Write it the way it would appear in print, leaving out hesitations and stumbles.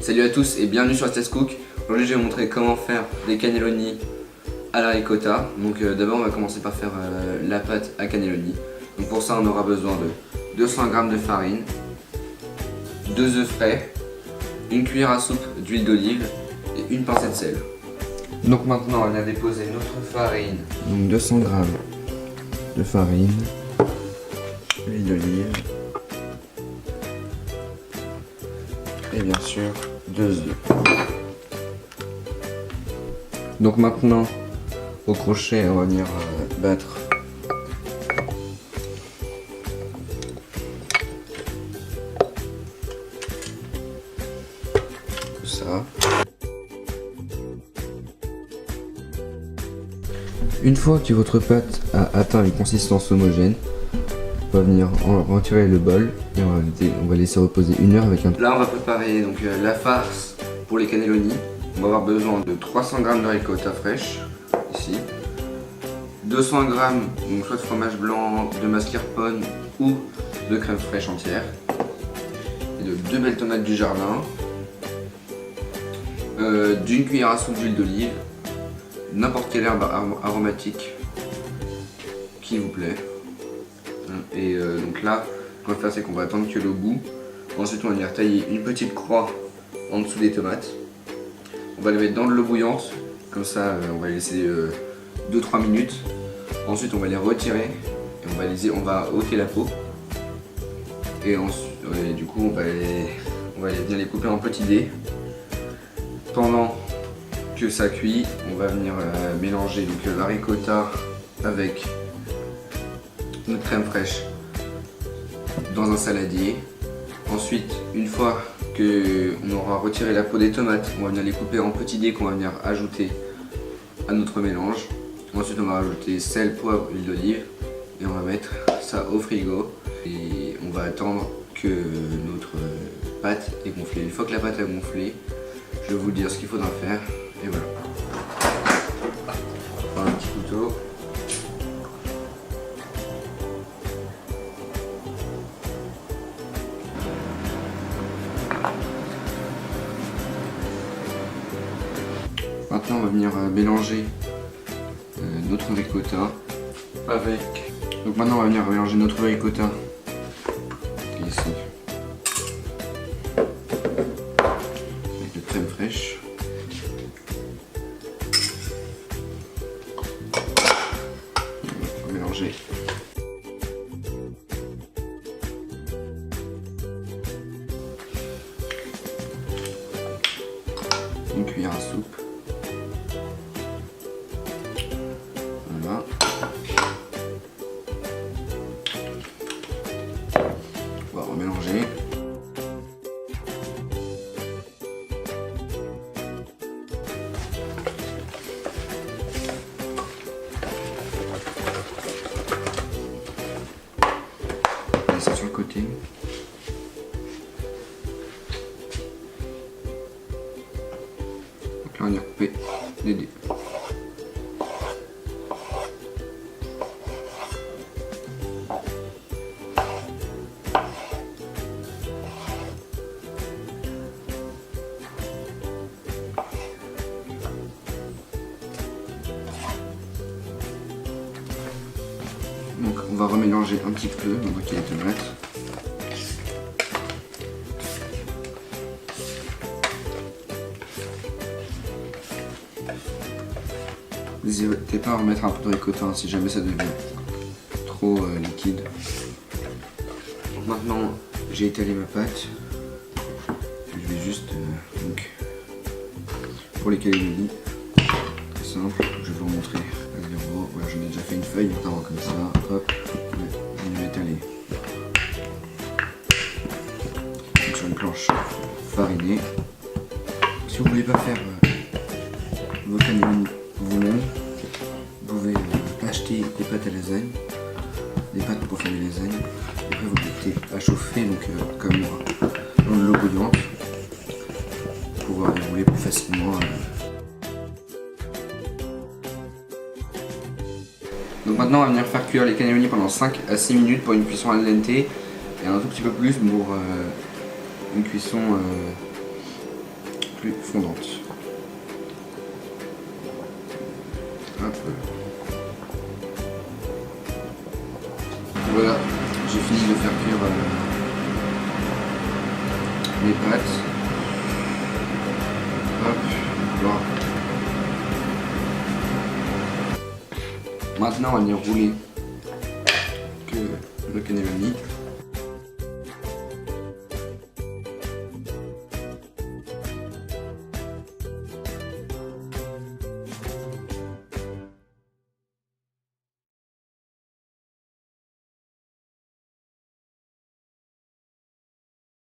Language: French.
Salut à tous et bienvenue sur Let's Cook. Aujourd'hui je vais vous montrer comment faire des cannelloni à la ricotta. Donc d'abord on va commencer par faire la pâte à cannelloni. Donc pour ça on aura besoin de 200 g de farine, 2 œufs frais, une cuillère à soupe d'huile d'olive et une pincée de sel. Donc maintenant on a déposé notre farine. Donc 200 g de farine, huile d'olive et bien sûr 2 œufs. Donc maintenant au crochet on va venir battre tout ça. Une fois que votre pâte a atteint une consistance homogène, on va venir en retirer le bol et on va laisser reposer 1 heure avec un... Là on va préparer donc la farce pour les cannelloni. On va avoir besoin de 300 g de ricotta fraîche, ici, 200 g donc soit de fromage blanc, de mascarpone ou de crème fraîche entière, et de 2 belles tomates du jardin, d'une cuillère à soupe d'huile d'olive, n'importe quelle herbe aromatique qui vous plaît. Et donc là, ce qu'on va faire, c'est qu'on va attendre que l'eau bout. Ensuite, on va venir tailler une petite croix en dessous des tomates. On va les mettre dans de l'eau bouillante, comme ça, on va les laisser 2-3 minutes. Ensuite, on va les retirer et on va ôter la peau. Et ensuite, du coup, on va bien les couper en petits dés. Pendant que ça cuit, on va venir mélanger donc la ricotta avec notre crème fraîche dans un saladier. Ensuite, une fois qu'on aura retiré la peau des tomates, on va venir les couper en petits dés qu'on va venir ajouter à notre mélange. Ensuite, on va rajouter sel, poivre, huile d'olive et on va mettre ça au frigo et on va attendre que notre pâte est gonflée. Une fois que la pâte est gonflée, je vais vous dire ce qu'il faudra faire et voilà. On va prendre un petit couteau. Maintenant on va venir mélanger notre ricotta avec... Donc maintenant on va venir mélanger notre ricotta ici avec la crème fraîche. On va mélanger. Une cuillère à soupe. Voilà. On va remélanger. On met ça sur le côté. Donc là on va couper les dés. Donc on va remélanger un petit peu, on voit qu'il y a les tomates. N'hésitez pas à remettre un peu de ricotta si jamais ça devient trop liquide. Donc maintenant j'ai étalé ma pâte. Je vais juste donc pour les cannelloni, très simple, je vais vous montrer à zéro. Voilà, j'en ai déjà fait une feuille notamment comme ça. Hop, je vais étaler donc sur une planche farinée. Si vous voulez pas faire vos cannelloni vous-même, vous pouvez acheter des pâtes à lasagne, des pâtes pour faire des lasagnes. Et après vous mettez à chauffer donc comme moi dans de l'eau bouillante pour pouvoir les rouler plus facilement. Donc maintenant on va venir faire cuire les cannelloni pendant 5 à 6 minutes pour une cuisson al dente et un tout petit peu plus pour une cuisson plus fondante. Hop. Voilà, j'ai fini de faire cuire mes pâtes. Hop, voilà. Maintenant, on va venir rouler le cannelloni.